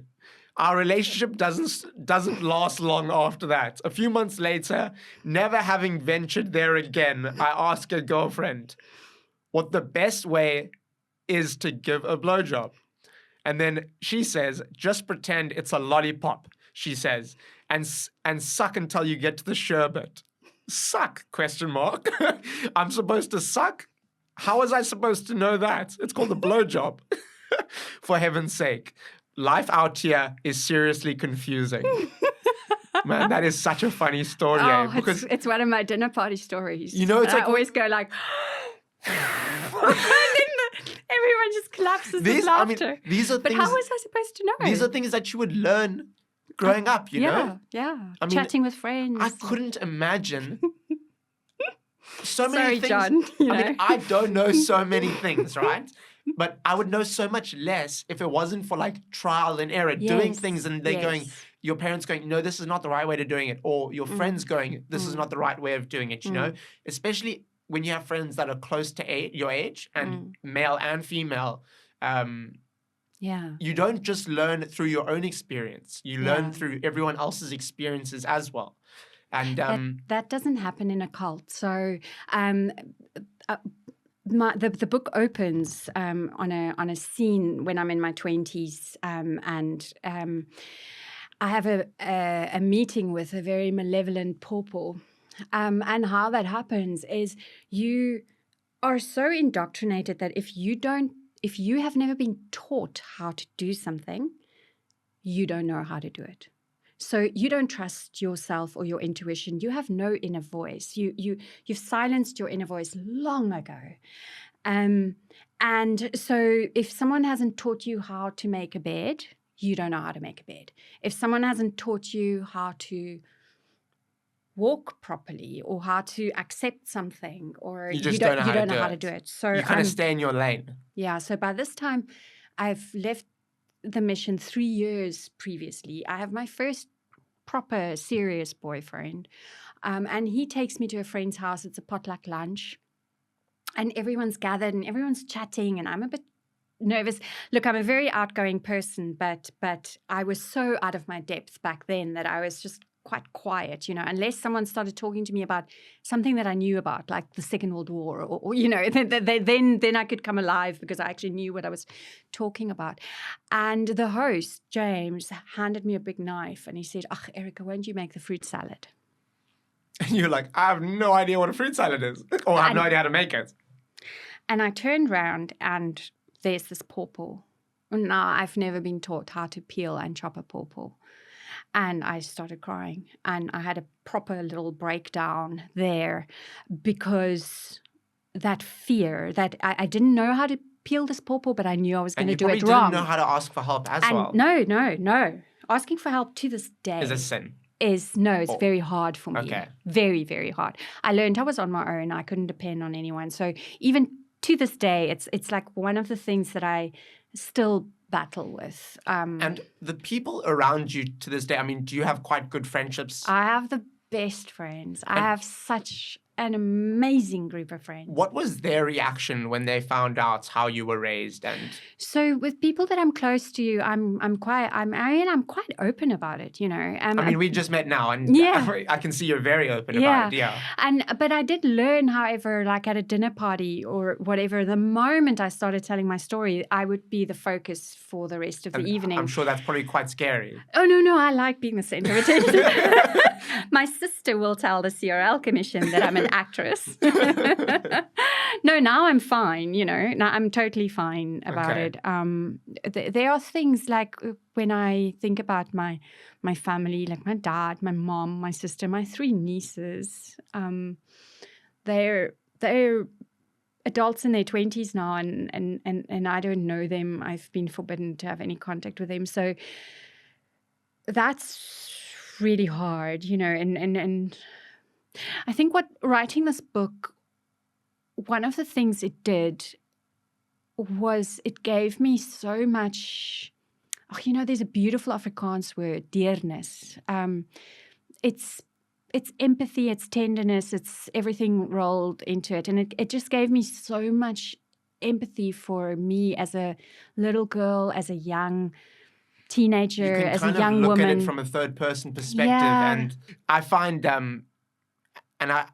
Our relationship doesn't last long after that. A few months later, never having ventured there again, I ask a girlfriend what the best way is to give a blowjob. And then she says, just pretend it's a lollipop, she says, and suck until you get to the sherbet. Suck, ? I'm supposed to suck? How was I supposed to know that? It's called a blowjob. For heaven's sake. Life out here is seriously confusing. Man, that is such a funny story. Because it's one of my dinner party stories. You know, it's like I always go like, and then everyone just collapses with laughter. These are but things, how was I supposed to know? These are things that you would learn growing up, you know? Yeah, I mean, chatting with friends. I couldn't imagine so many things. John, I don't know so many things, right? But I would know so much less if it wasn't for like trial and error, doing things and they're going, your parents going, no, this is not the right way to doing it. Or your friends going, this is not the right way of doing it, you know? Especially when you have friends that are close to your age and male and female. You don't just learn through your own experience. You learn through everyone else's experiences as well. And that doesn't happen in a cult. So the book opens on a scene when I'm in my 20s, and I have a meeting with a very malevolent pawpaw. And how that happens is you are so indoctrinated that if you have never been taught how to do something, you don't know how to do it. So you don't trust yourself or your intuition. You have no inner voice. You've silenced your inner voice long ago. And so if someone hasn't taught you how to make a bed, you don't know how to make a bed. If someone hasn't taught you how to walk properly or how to accept something, or you don't know how to do it. So you kind of stay in your lane. Yeah. So by this time, I've left the mission 3 years previously. I have my first proper serious boyfriend, and he takes me to a friend's house. It's a potluck lunch, and everyone's gathered and everyone's chatting, and I'm a bit nervous. Look, I'm a very outgoing person, but I was so out of my depth back then that I was just quite quiet, you know, unless someone started talking to me about something that I knew about, like the Second World War, or you know, then I could come alive because I actually knew what I was talking about. And the host, James, handed me a big knife and he said, Erika, won't you make the fruit salad? And you're like, I have no idea what a fruit salad is, or I have no idea how to make it. And I turned around and there's this pawpaw. Now, I've never been taught how to peel and chop a pawpaw. And I started crying, and I had a proper little breakdown there because that fear that I didn't know how to peel this pawpaw, but I knew I was going to do it wrong. And you probably didn't know how to ask for help as well. No. Asking for help to this day is a sin. It's very hard for me. Okay. Very, very hard. I learned I was on my own. I couldn't depend on anyone. So even to this day, it's like one of the things that I still battle with. And the people around you to this day, I mean, do you have quite good friendships? I have the best friends. I have such an amazing group of friends. What was their reaction when they found out how you were raised? And so with people that I'm close to, I'm quite open about it, you know. I mean, we just met now, and I can see you're very open about it. Yeah. But I did learn, however, like at a dinner party or whatever, the moment I started telling my story, I would be the focus for the rest of the evening. I'm sure that's probably quite scary. Oh, no, I like being the center of attention. My sister will tell the CRL Commission that I'm an actress. No, now I'm fine, Now I'm totally fine about Okay. it. There are things like when I think about my family, like my dad, my mom, my sister, my 3 nieces. They're adults in their 20s now, and I don't know them. I've been forbidden to have any contact with them. So that's really hard, and I think what writing this book, one of the things it did was it gave me so much, there's a beautiful Afrikaans word, deernis. It's empathy, it's tenderness, it's everything rolled into it. And it just gave me so much empathy for me as a little girl, as a young teenager, You can as kind a young of look woman. at it from a third-person perspective. Yeah. And I find, I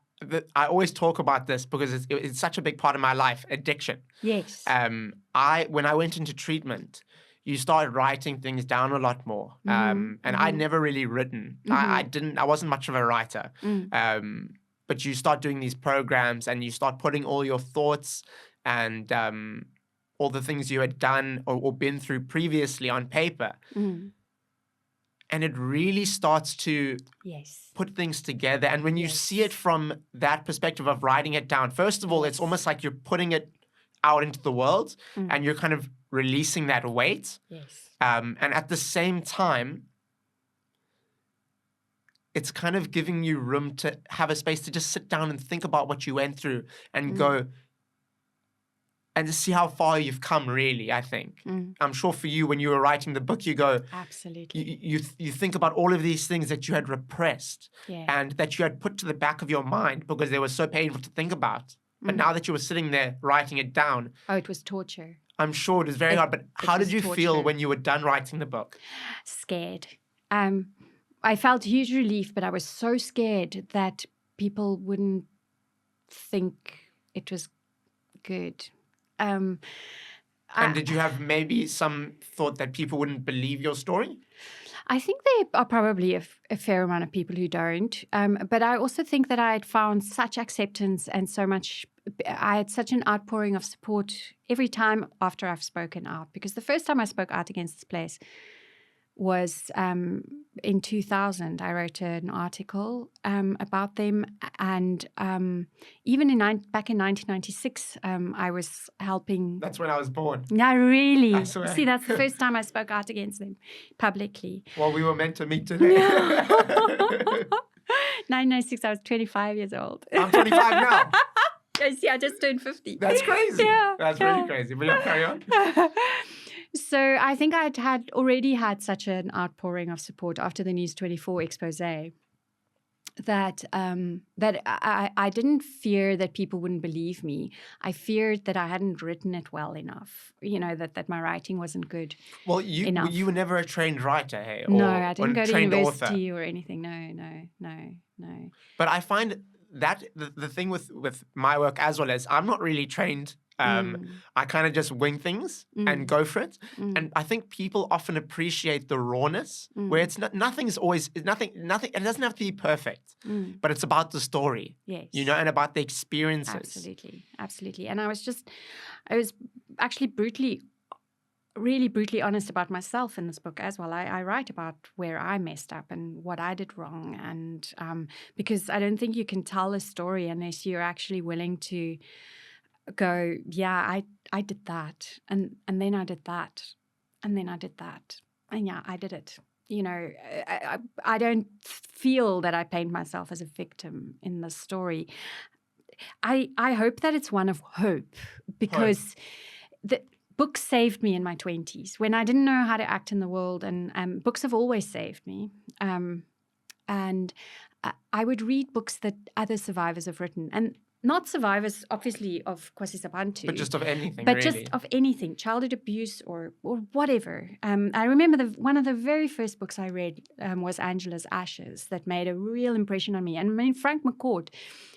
always talk about this because it's such a big part of my life, addiction. Yes. When I went into treatment, you started writing things down a lot more. And I'd never really written. I wasn't much of a writer. But you start doing these programs and you start putting all your thoughts and all the things you had done or been through previously on paper. And it really starts to put things together. And when you see it from that perspective of writing it down, first of all, it's almost like you're putting it out into the world and you're kind of releasing that weight. And at the same time, it's kind of giving you room to have a space to just sit down and think about what you went through and go and to see how far you've come, really, I think. I'm sure for you, when you were writing the book, you go... Absolutely. You think about all of these things that you had repressed and that you had put to the back of your mind because they were so painful to think about. But now that you were sitting there writing it down... Oh, it was torture. I'm sure it was very hard. But how did you feel when you were done writing the book? Scared. I felt huge relief, but I was so scared that people wouldn't think it was good. And did you have maybe some thought that people wouldn't believe your story? I think there are probably a fair amount of people who don't. But I also think that I had found such acceptance and I had such an outpouring of support every time after I've spoken out. Because the first time I spoke out against this place was in 2000. I wrote an article about them, and even back in 1996, I was helping. That's when I was born. No, really. I swear. See, that's the first time I spoke out against them publicly. Well, we were meant to meet today. 1996, I was 25 years old. I'm 25 now. See, I just turned 50. That's crazy. Yeah, That's really crazy. But yeah, carry on. So I think I'd already had such an outpouring of support after the News 24 expose that I didn't fear that people wouldn't believe me. I feared that I hadn't written it well enough, that my writing wasn't good enough. You were never a trained writer, hey? No, I didn't go to university author. or anything. No. But I find that the thing with my work as well as I'm not really trained. I kind of just wing things and go for it. And I think people often appreciate the rawness where it's nothing. It doesn't have to be perfect, but it's about the story, and about the experiences. Absolutely. And I was actually really brutally honest about myself in this book as well. I write about where I messed up and what I did wrong. And because I don't think you can tell a story unless you're actually willing to go, I did that, and then I did that, and then I did that, and I did it. I don't feel that I paint myself as a victim in this story. I hope that it's one of hope, because the books saved me in my 20s when I didn't know how to act in the world, and books have always saved me. And I would read books that other survivors have written, and not survivors, obviously, of Kwasizabantu. But just of anything, but really. Just of anything, childhood abuse or whatever. I remember one of the very first books I read was Angela's Ashes, that made a real impression on me. And Frank McCourt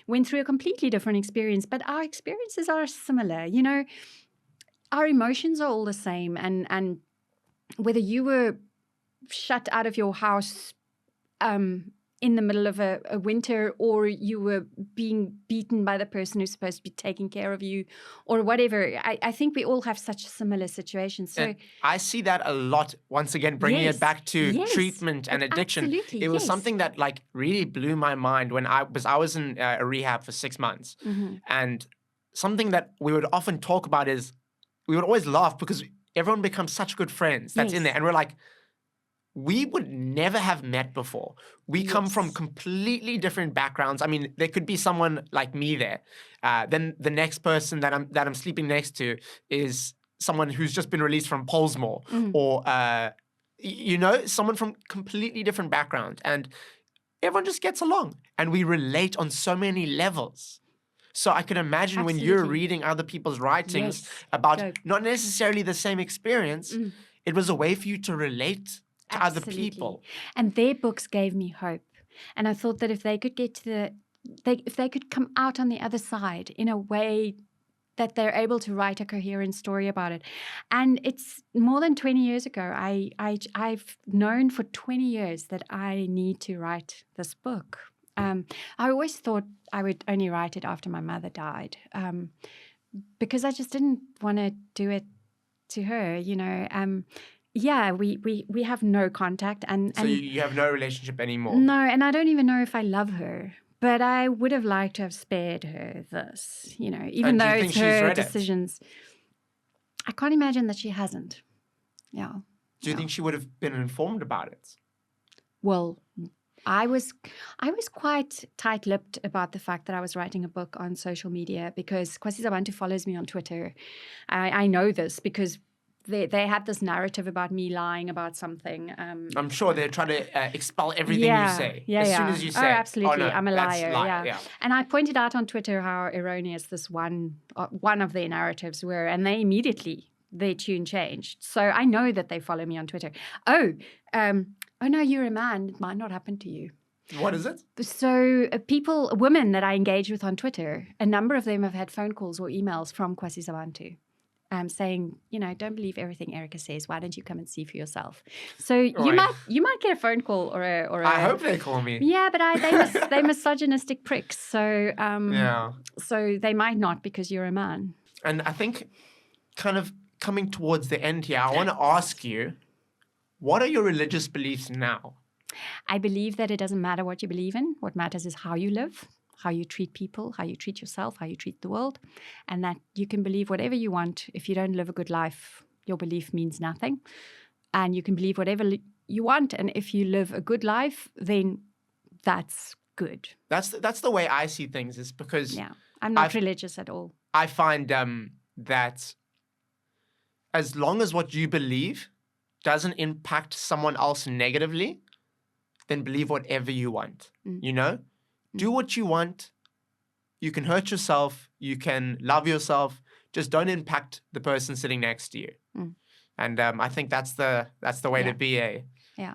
went through a completely different experience, but our experiences are similar. Our emotions are all the same. And whether you were shut out of your house in the middle of a winter, or you were being beaten by the person who's supposed to be taking care of you, or whatever. I think we all have such similar situations. So And I see that a lot, once again, bringing Yes, it back to yes, treatment and addiction. absolutely, It was yes. something that like really blew my mind when I was in a rehab for 6 months. Mm-hmm. And something that we would often talk about is we would always laugh because everyone becomes such good friends that's in Yes. there. And we're like, we would never have met before. We come from Yes. completely different backgrounds. I mean, there could be someone like me there. Then the next person that I'm sleeping next to is someone who's just been released from Polesmore, or someone from completely different background, and everyone just gets along, and we relate on so many levels. So I can imagine when you're Absolutely. reading other people's writings Yes. about Go. not necessarily the same experience, it was a way for you to relate to other people. And their books gave me hope. And I thought that if they could get to if they could come out on the other side in a way that they're able to write a coherent story about it. And it's more than 20 years ago. I've known for 20 years that I need to write this book. I always thought I would only write it after my mother died, because I just didn't want to do it to her, Yeah, we have no contact, and So you have no relationship anymore. no, and I don't even know if I love her. But I would have liked to have spared her this, even And do you though think it's she's her read it? decisions. I can't imagine that she hasn't. Yeah. Do you think she would have been informed about it? Well, I was quite tight-lipped about the fact that I was writing a book on social media, because Kwasizabantu follows me on Twitter. I know this because they had this narrative about me lying about something. I'm sure they're trying to expel everything you say. Yeah, as yeah. soon as you say, absolutely, no, I'm a that's liar. yeah. And I pointed out on Twitter how erroneous this one of their narratives were, and they immediately, their tune changed. So I know that they follow me on Twitter. Oh no, you're a man. It might not happen to you. What is it? So women that I engage with on Twitter, a number of them have had phone calls or emails from Kwasizabantu. Saying, don't believe everything Erika says. Why don't you come and see for yourself? So you might get a phone call or a. I hope they call me. Yeah, but they're misogynistic pricks. So so they might not, because you're a man. And I think, kind of coming towards the end here, I want to ask you, what are your religious beliefs now? I believe that it doesn't matter what you believe in. What matters is how you live, how you treat people, how you treat yourself, how you treat the world, and that you can believe whatever you want. If you don't live a good life, your belief means nothing. And you can believe whatever you want, and if you live a good life, then that's good. That's the way I see things, is because I'm not religious at all. I find that as long as what you believe doesn't impact someone else negatively, then believe whatever you want. Do what you want. You can hurt yourself. You can love yourself. Just don't impact the person sitting next to you. And I think that's the way to be.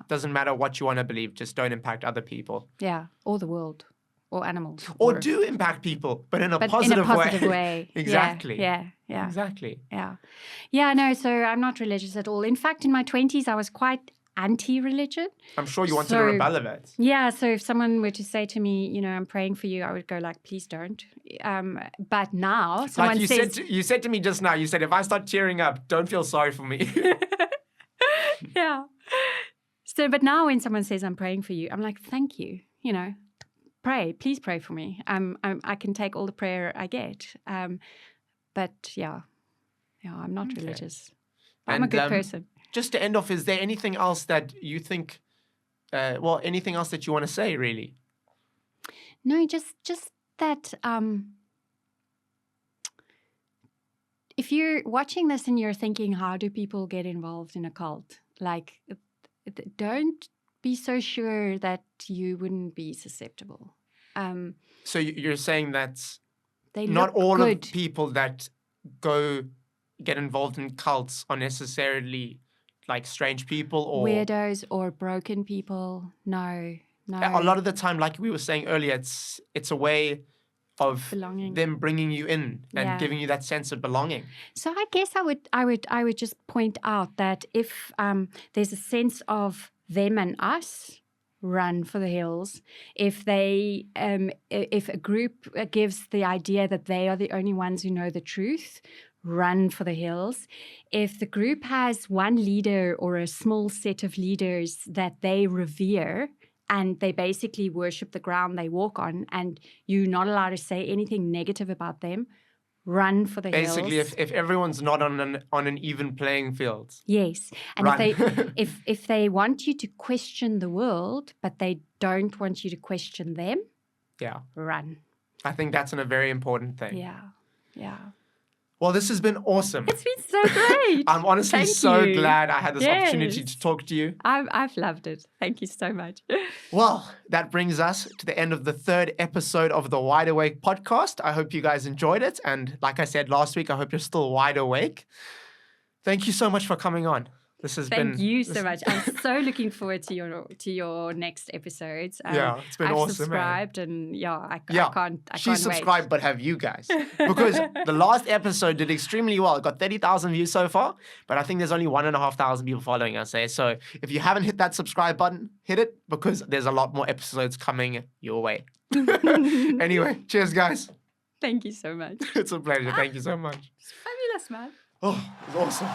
Doesn't matter what you want to believe. Just don't impact other people. Yeah, or the world, or animals. Or do impact people, but in a positive way. Exactly. Yeah. Exactly. Yeah, no, so I'm not religious at all. In fact, in my 20s, I was quite anti-religion. I'm sure you wanted to rebel a bit. Yeah, so if someone were to say to me, I'm praying for you, I would go like, please don't. But now someone says... you said to me just now, you said, if I start tearing up, don't feel sorry for me. Yeah. So, but now when someone says, I'm praying for you, I'm like, thank you, please pray for me. I can take all the prayer I get. But I'm not religious. I'm a good person. Just to end off, is there anything else that you think, anything else that you want to say, really? No, just that if you're watching this and you're thinking, how do people get involved in a cult? Like, don't be so sure that you wouldn't be susceptible. So you're saying that they not all good. of people that get involved in cults are necessarily like strange people or weirdos or broken people. No. A lot of the time, like we were saying earlier, it's a way of belonging. Them bringing you in and giving you that sense of belonging. So I guess I would just point out that if there's a sense of them and us run for the hills. If a group gives the idea that they are the only ones who know the truth, run for the hills. If the group has one leader or a small set of leaders that they revere and they basically worship the ground they walk on, and you're not allowed to say anything negative about them, run for the hills. Basically, if everyone's not on an even playing field. Yes. And Run. if they want you to question the world, but they don't want you to question them, Yeah. run. I think that's a very important thing. Yeah. Well, this has been awesome. It's been so great. I'm honestly Thank so you. glad I had this opportunity Yes. to talk to you. I've loved it. Thank you so much. Well, that brings us to the end of the 3rd episode of the Wide Awake podcast. I hope you guys enjoyed it. And like I said last week, I hope you're still wide awake. Thank you so much for coming on. This has been... Thank you so much. I'm so looking forward to your next episodes. Yeah, it's been I've awesome. subscribed, and I can't She wait. subscribed, but have you guys? Because the last episode did extremely well. It got 30,000 views so far, but I think there's only 1,500 people following us there. So if you haven't hit that subscribe button, hit it, because there's a lot more episodes coming your way. Anyway, cheers, guys. Thank you so much. It's a pleasure. Thank you so much. It's fabulous, man. Oh, it was awesome.